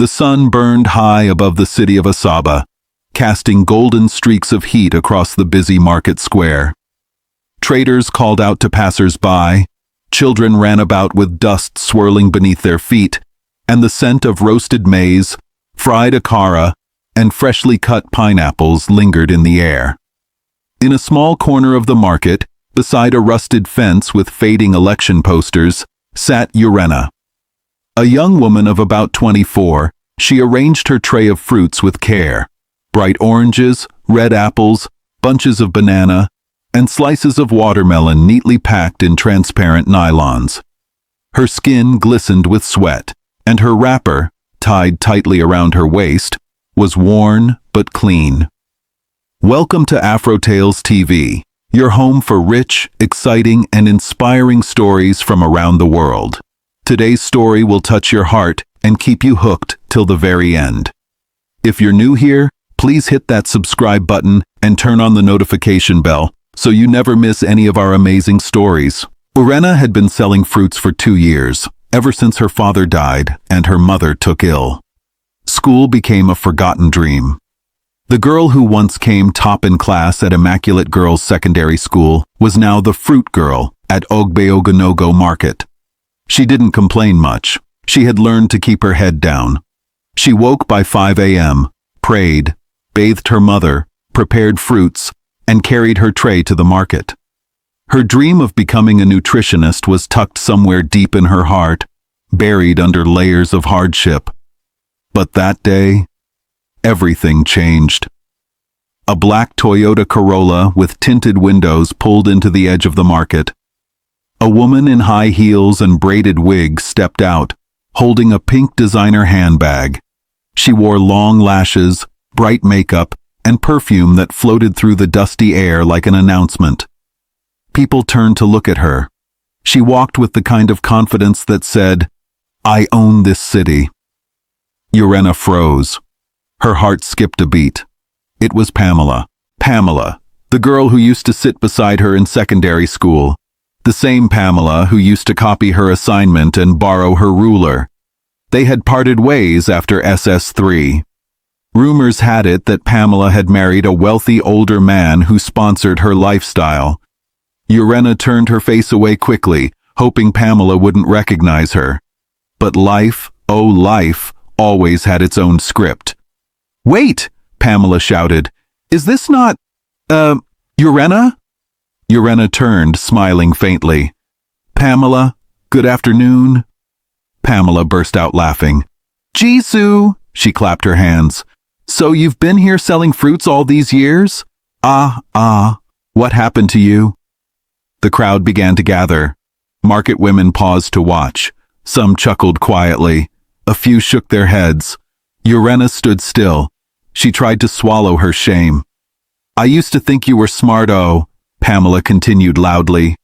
The sun burned high above the city of Asaba, casting golden streaks of heat across the busy market square. Traders called out to passers-by, children ran about with dust swirling beneath their feet, and the scent of roasted maize, fried akara, and freshly cut pineapples lingered in the air. In a small corner of the market, beside a rusted fence with fading election posters, sat Urena. A young woman of about 24, she arranged her tray of fruits with care. Bright oranges, red apples, bunches of banana, and slices of watermelon neatly packed in transparent nylons. Her skin glistened with sweat, and her wrapper, tied tightly around her waist, was worn but clean. Welcome to Afrotales TV, your home for rich, exciting, and inspiring stories from around the world. Today's story will touch your heart and keep you hooked till the very end. If you're new here, please hit that subscribe button and turn on the notification bell so you never miss any of our amazing stories. Urena had been selling fruits for 2 years, ever since her father died and her mother took ill. School became a forgotten dream. The girl who once came top in class at Immaculate Girls Secondary School was now the fruit girl at Ogbeogonogo Market. She didn't complain much. She had learned to keep her head down. She woke by 5 a.m., prayed, bathed her mother, prepared fruits, and carried her tray to the market. Her dream of becoming a nutritionist was tucked somewhere deep in her heart, buried under layers of hardship. But that day, everything changed. A black Toyota Corolla with tinted windows pulled into the edge of the market. A woman in high heels and braided wig stepped out, holding a pink designer handbag. She wore long lashes, bright makeup, and perfume that floated through the dusty air like an announcement. People turned to look at her. She walked with the kind of confidence that said, "I own this city." Urena froze. Her heart skipped a beat. It was Pamela. Pamela, the girl who used to sit beside her in secondary school. The same Pamela who used to copy her assignment and borrow her ruler. They had parted ways after SS3. Rumors had it that Pamela had married a wealthy older man who sponsored her lifestyle. Urena turned her face away quickly, hoping Pamela wouldn't recognize her. But life, oh life, always had its own script. "Wait!" Pamela shouted. "Is this not, Urena?" Urena turned, smiling faintly. "Pamela, good afternoon." Pamela burst out laughing. "Jisoo!" She clapped her hands. "So you've been here selling fruits all these years? What happened to you?" The crowd began to gather. Market women paused to watch. Some chuckled quietly. A few shook their heads. Urena stood still. She tried to swallow her shame. "I used to think you were smart-o," Pamela continued loudly.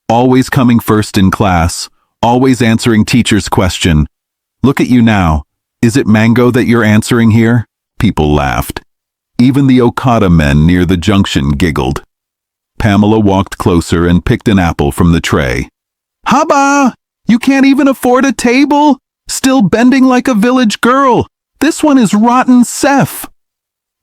"Always coming first in class, always answering teacher's question. Look at you now. Is it mango that you're answering here?" People laughed. Even the Okada men near the junction giggled. Pamela walked closer and picked an apple from the tray. "Haba! You can't even afford a table? Still bending like a village girl. This one is rotten sef."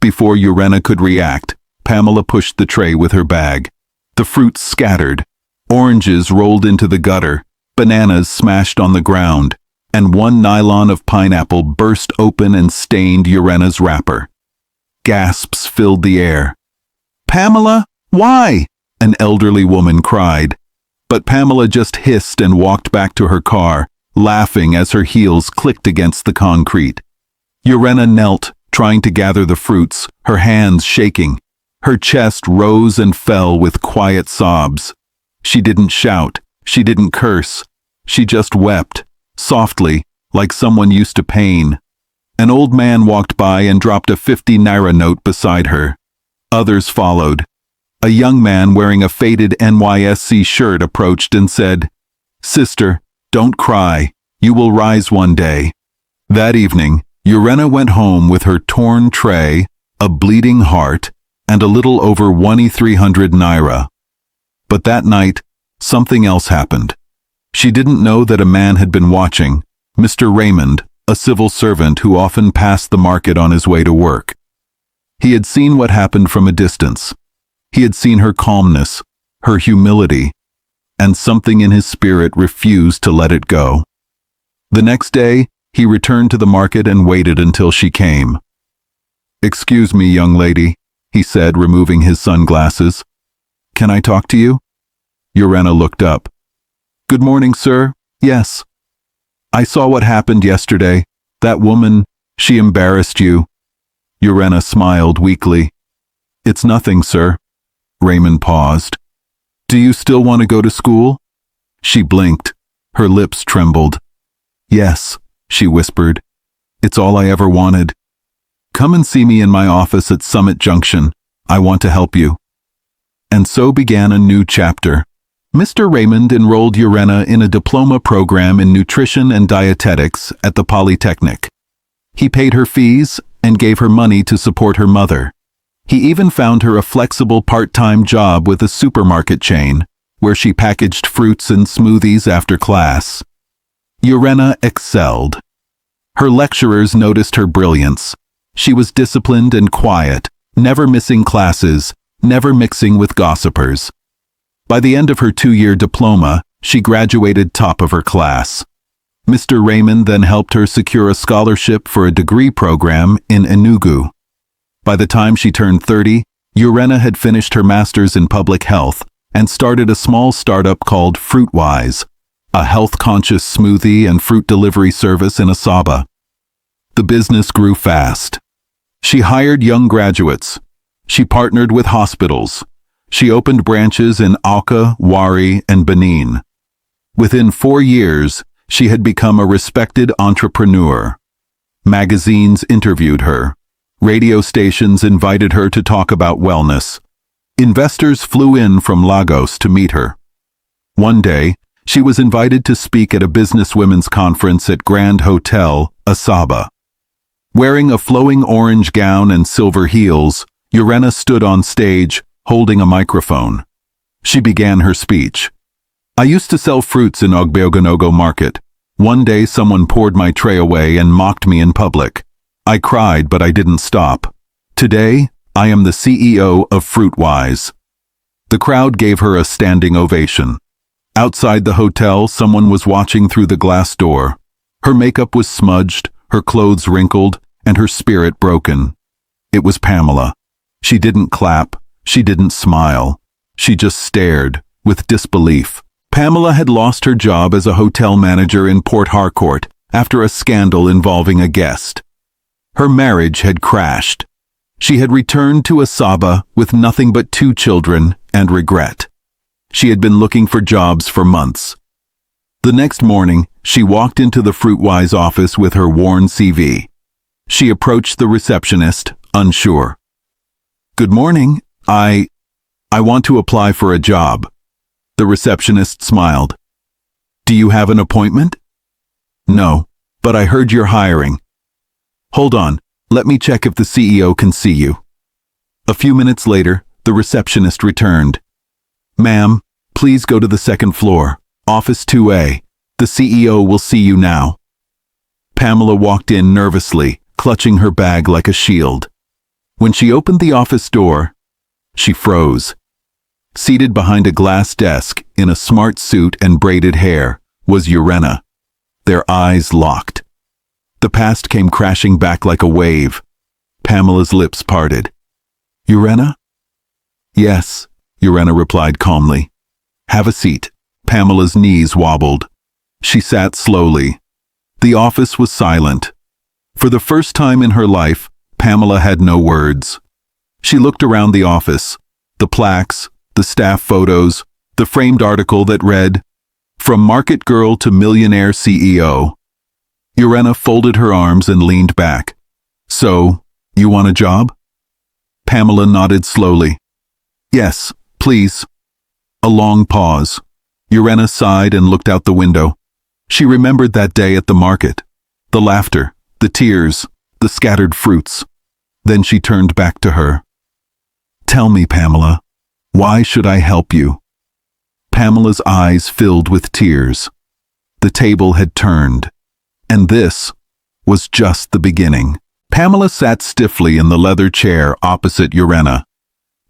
Before Urena could react, Pamela pushed the tray with her bag. The fruits scattered. Oranges rolled into the gutter, bananas smashed on the ground, and one nylon of pineapple burst open and stained Urena's wrapper. Gasps filled the air. "Pamela, why?" an elderly woman cried. But Pamela just hissed and walked back to her car, laughing as her heels clicked against the concrete. Urena knelt, trying to gather the fruits, her hands shaking. Her chest rose and fell with quiet sobs. She didn't shout, she didn't curse. She just wept, softly, like someone used to pain. An old man walked by and dropped a 50 naira note beside her. Others followed. A young man wearing a faded NYSC shirt approached and said, "Sister, don't cry. You will rise one day." That evening, Urena went home with her torn tray, a bleeding heart, and a little over 1,300 naira. But that night, something else happened. She didn't know that a man had been watching, Mr. Raymond, a civil servant who often passed the market on his way to work. He had seen what happened from a distance. He had seen her calmness, her humility, and something in his spirit refused to let it go. The next day, he returned to the market and waited until she came. "Excuse me, young lady," he said, removing his sunglasses. "Can I talk to you?" Urena looked up. "Good morning, sir. Yes. I saw what happened yesterday. That woman, she embarrassed you." Urena smiled weakly. "It's nothing, sir." Raymond paused. "Do you still want to go to school?" She blinked. Her lips trembled. "Yes," she whispered. "It's all I ever wanted. Come and see me in my office at Summit Junction. I want to help you." And so began a new chapter. Mr. Raymond enrolled Urena in a diploma program in nutrition and dietetics at the Polytechnic. He paid her fees and gave her money to support her mother. He even found her a flexible part-time job with a supermarket chain, where she packaged fruits and smoothies after class. Urena excelled. Her lecturers noticed her brilliance. She was disciplined and quiet, never missing classes, never mixing with gossipers. By the end of her 2-year diploma, she graduated top of her class. Mr. Raymond then helped her secure a scholarship for a degree program in Enugu. By the time she turned 30, Urena had finished her master's in public health and started a small startup called FruitWise, a health-conscious smoothie and fruit delivery service in Asaba. The business grew fast. She hired young graduates. She partnered with hospitals. She opened branches in Awka, Wari, and Benin. Within 4 years, she had become a respected entrepreneur. Magazines interviewed her. Radio stations invited her to talk about wellness. Investors flew in from Lagos to meet her. One day, she was invited to speak at a businesswomen's conference at Grand Hotel, Asaba. Wearing a flowing orange gown and silver heels, Urena stood on stage, holding a microphone. She began her speech. "I used to sell fruits in Ogbeogonogo market. One day someone poured my tray away and mocked me in public. I cried, but I didn't stop. Today, I am the CEO of FruitWise." The crowd gave her a standing ovation. Outside the hotel, someone was watching through the glass door. Her makeup was smudged, her clothes wrinkled, and her spirit broken. It was Pamela. She didn't clap. She didn't smile. She just stared, with disbelief. Pamela had lost her job as a hotel manager in Port Harcourt after a scandal involving a guest. Her marriage had crashed. She had returned to Asaba with nothing but 2 children and regret. She had been looking for jobs for months. The next morning, she walked into the FruitWise office with her worn CV. She approached the receptionist, unsure. "Good morning. I want to apply for a job." The receptionist smiled. "Do you have an appointment?" "No, but I heard you're hiring." "Hold on, let me check if the CEO can see you." A few minutes later, the receptionist returned. "Ma'am, please go to the second floor, office 2A. The CEO will see you now." Pamela walked in nervously, clutching her bag like a shield. When she opened the office door, she froze. Seated behind a glass desk, in a smart suit and braided hair, was Urena. Their eyes locked. The past came crashing back like a wave. Pamela's lips parted. "Urena?" "Yes," Urena replied calmly. "Have a seat." Pamela's knees wobbled. She sat slowly. The office was silent. For the first time in her life, Pamela had no words. She looked around the office. The plaques, the staff photos, the framed article that read, "From Market Girl to Millionaire CEO." Urena folded her arms and leaned back. "So, you want a job?" Pamela nodded slowly. "Yes, please." A long pause. Urena sighed and looked out the window. She remembered that day at the market. The laughter, the tears, the scattered fruits. Then she turned back to her. "Tell me, Pamela, why should I help you?" Pamela's eyes filled with tears. The table had turned. And this was just the beginning. Pamela sat stiffly in the leather chair opposite Urena.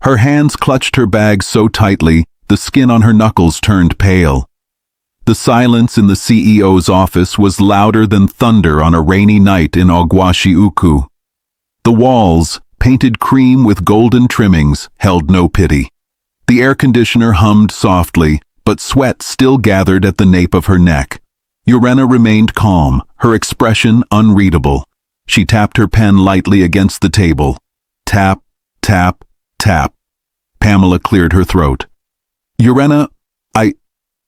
Her hands clutched her bag so tightly, the skin on her knuckles turned pale. The silence in the CEO's office was louder than thunder on a rainy night in Oguashi-Uku. The walls, painted cream with golden trimmings, held no pity. The air conditioner hummed softly, but sweat still gathered at the nape of her neck. Urena remained calm, her expression unreadable. She tapped her pen lightly against the table. Tap, tap, tap. Pamela cleared her throat. Urena,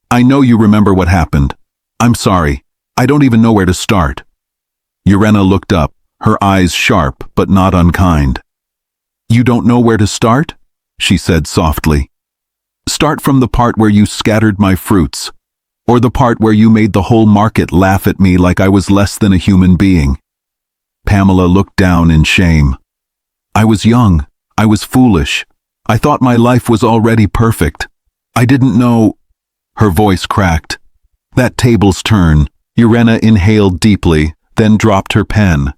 I know you remember what happened. I'm sorry. I don't even know where to start. Urena looked up, her eyes sharp but not unkind. You don't know where to start? She said softly. Start from the part where you scattered my fruits, or the part where you made the whole market laugh at me like I was less than a human being. Pamela looked down in shame. I was young. I was foolish. I thought my life was already perfect. I didn't know. Her voice cracked. That table's turn. Urena inhaled deeply, then dropped her pen.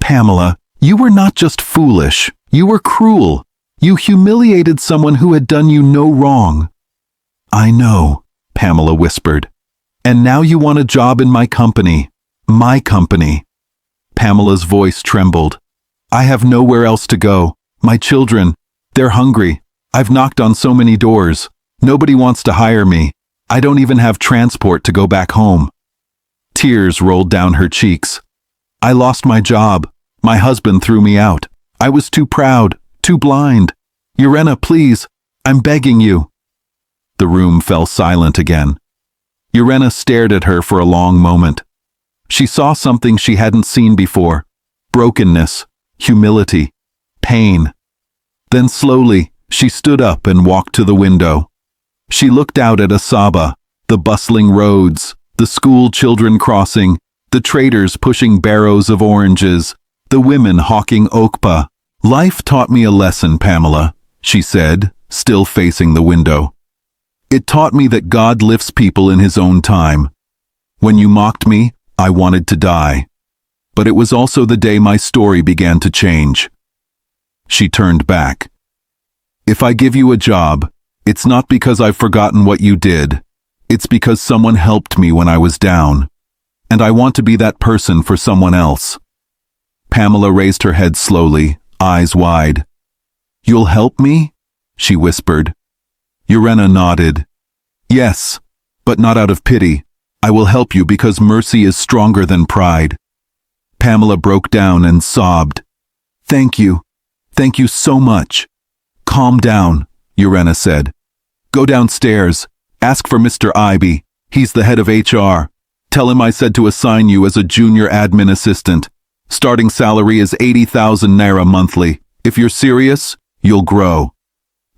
Pamela, you were not just foolish. You were cruel. You humiliated someone who had done you no wrong. I know, Pamela whispered. And now you want a job in my company. My company. Pamela's voice trembled. I have nowhere else to go. My children, they're hungry. I've knocked on so many doors. Nobody wants to hire me. I don't even have transport to go back home. Tears rolled down her cheeks. I lost my job. My husband threw me out. I was too proud, too blind. Urena, please, I'm begging you. The room fell silent again. Urena stared at her for a long moment. She saw something she hadn't seen before. Brokenness, humility, pain. Then slowly, she stood up and walked to the window. She looked out at Asaba, the bustling roads, the school children crossing, the traders pushing barrows of oranges, the women hawking okpa. Life taught me a lesson, Pamela, she said, still facing the window. It taught me that God lifts people in his own time. When you mocked me, I wanted to die. But it was also the day my story began to change. She turned back. If I give you a job, it's not because I've forgotten what you did. It's because someone helped me when I was down. And I want to be that person for someone else. Pamela raised her head slowly, eyes wide. You'll help me? She whispered. Urena nodded. Yes, but not out of pity. I will help you because mercy is stronger than pride. Pamela broke down and sobbed. Thank you. Thank you so much. Calm down, Urena said. Go downstairs. Ask for Mr. Ibe. He's the head of HR. Tell him I said to assign you as a junior admin assistant. Starting salary is 80,000 naira monthly. If you're serious, you'll grow.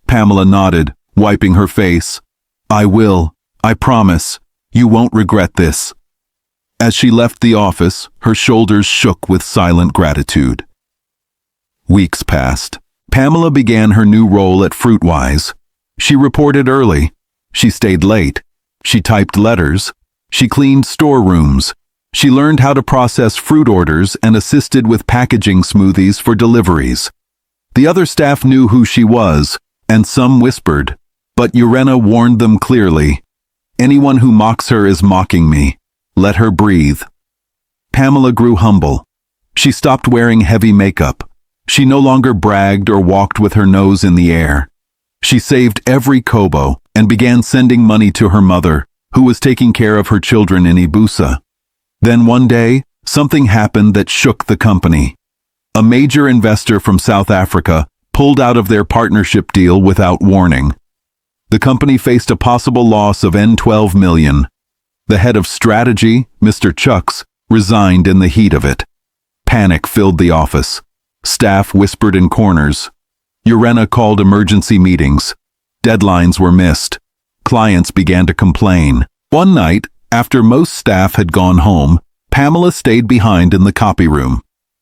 Pamela nodded, wiping her face. I will. I promise. You won't regret this. As she left the office, her shoulders shook with silent gratitude. Weeks passed. Pamela began her new role at Fruitwise. She reported early. She stayed late. She typed letters. She cleaned storerooms. She learned how to process fruit orders and assisted with packaging smoothies for deliveries. The other staff knew who she was, and some whispered, but Urena warned them clearly. Anyone who mocks her is mocking me. Let her breathe. Pamela grew humble. She stopped wearing heavy makeup. She no longer bragged or walked with her nose in the air. She saved every kobo and began sending money to her mother, who was taking care of her children in Ibusa. Then one day, something happened that shook the company. A major investor from South Africa pulled out of their partnership deal without warning. The company faced a possible loss of N12 million. The head of strategy, Mr. Chucks, resigned in the heat of it. Panic filled the office. Staff whispered in corners. Urena called emergency meetings. Deadlines were missed. Clients began to complain. One night, after most staff had gone home, Pamela stayed behind in the copy room.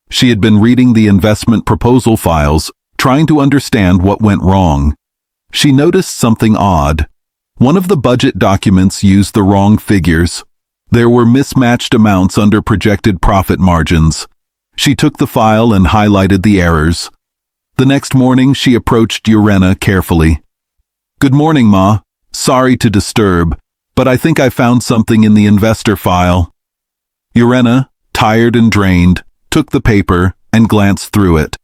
She had been reading the investment proposal files, trying to understand what went wrong. She noticed something odd. One of the budget documents used the wrong figures. There were mismatched amounts under projected profit margins. She took the file and highlighted the errors. The next morning, she approached Urena carefully. "Good morning, Ma. Sorry to disturb, but I think I found something in the investor file." Urena, tired and drained, took the paper and glanced through it.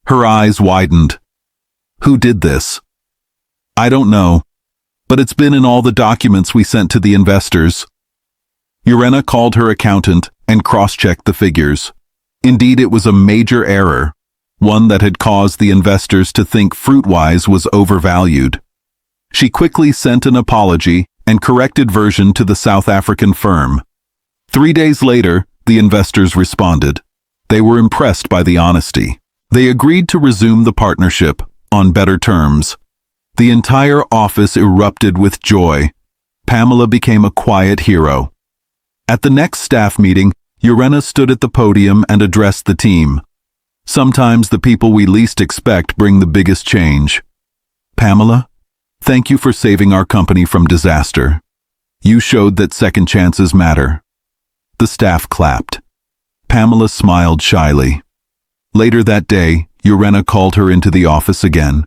Her eyes widened. "Who did this?" "I don't know, but it's been in all the documents we sent to the investors." Urena called her accountant and cross-checked the figures. Indeed, it was a major error, one that had caused the investors to think Fruitwise was overvalued. She quickly sent an apology and corrected version to the South African firm. 3 days later, the investors responded. They were impressed by the honesty. They agreed to resume the partnership on better terms. The entire office erupted with joy. Pamela became a quiet hero. At the next staff meeting, Urena stood at the podium and addressed the team. "Sometimes the people we least expect bring the biggest change. Pamela, thank you for saving our company from disaster. You showed that second chances matter." The staff clapped. Pamela smiled shyly. Later that day, Urena called her into the office again.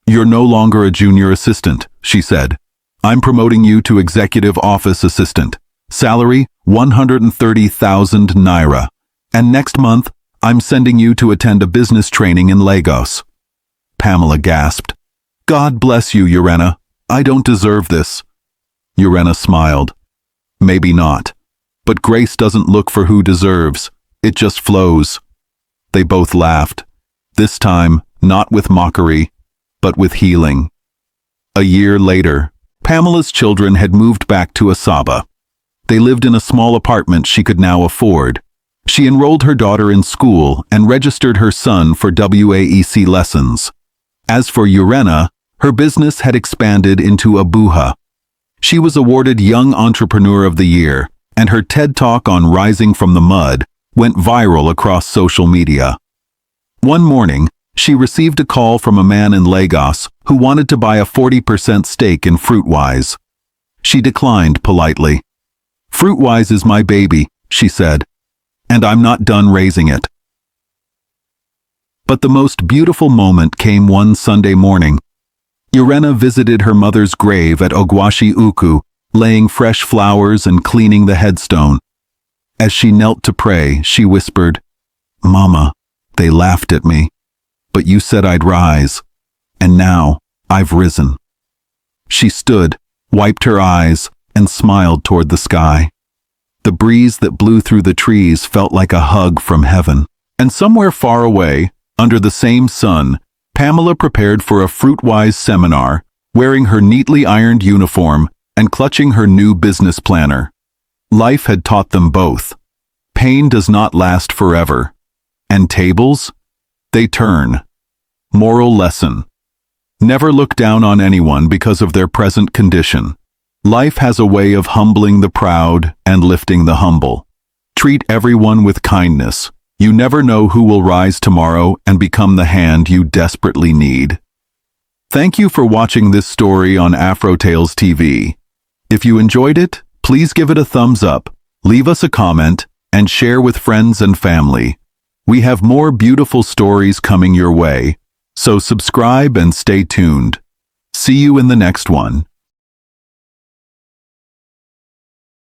"You're no longer a junior assistant," she said. "I'm promoting you to executive office assistant. Salary, 130,000 naira. And next month, I'm sending you to attend a business training in Lagos." Pamela gasped. "God bless you, Urena. I don't deserve this." Urena smiled. "Maybe not. But grace doesn't look for who deserves. It just flows." They both laughed. This time, not with mockery, but with healing. A year later, Pamela's children had moved back to Asaba. They lived in a small apartment she could now afford. She enrolled her daughter in school and registered her son for WAEC lessons. As for Urena, her business had expanded into Abuja. She was awarded Young Entrepreneur of the Year, and her TED Talk on rising from the mud went viral across social media. One morning, she received a call from a man in Lagos who wanted to buy a 40% stake in Fruitwise. She declined politely. "Fruitwise is my baby," she said, "and I'm not done raising it." But the most beautiful moment came one Sunday morning. Urena visited her mother's grave at Ogwashi Uku, laying fresh flowers and cleaning the headstone. As she knelt to pray, she whispered, "Mama, they laughed at me, but you said I'd rise, and now I've risen." She stood, wiped her eyes, and smiled toward the sky. The breeze that blew through the trees felt like a hug from heaven. And somewhere far away, under the same sun, Pamela prepared for a Fruitwise seminar, wearing her neatly ironed uniform and clutching her new business planner. Life had taught them both. Pain does not last forever. And tables? They turn. Moral lesson: never look down on anyone because of their present condition. Life has a way of humbling the proud and lifting the humble. Treat everyone with kindness. You never know who will rise tomorrow and become the hand you desperately need. Thank you for watching this story on Afrotales TV. If you enjoyed it, please give it a thumbs up, leave us a comment, and share with friends and family. We have more beautiful stories coming your way, so subscribe and stay tuned. See you in the next one.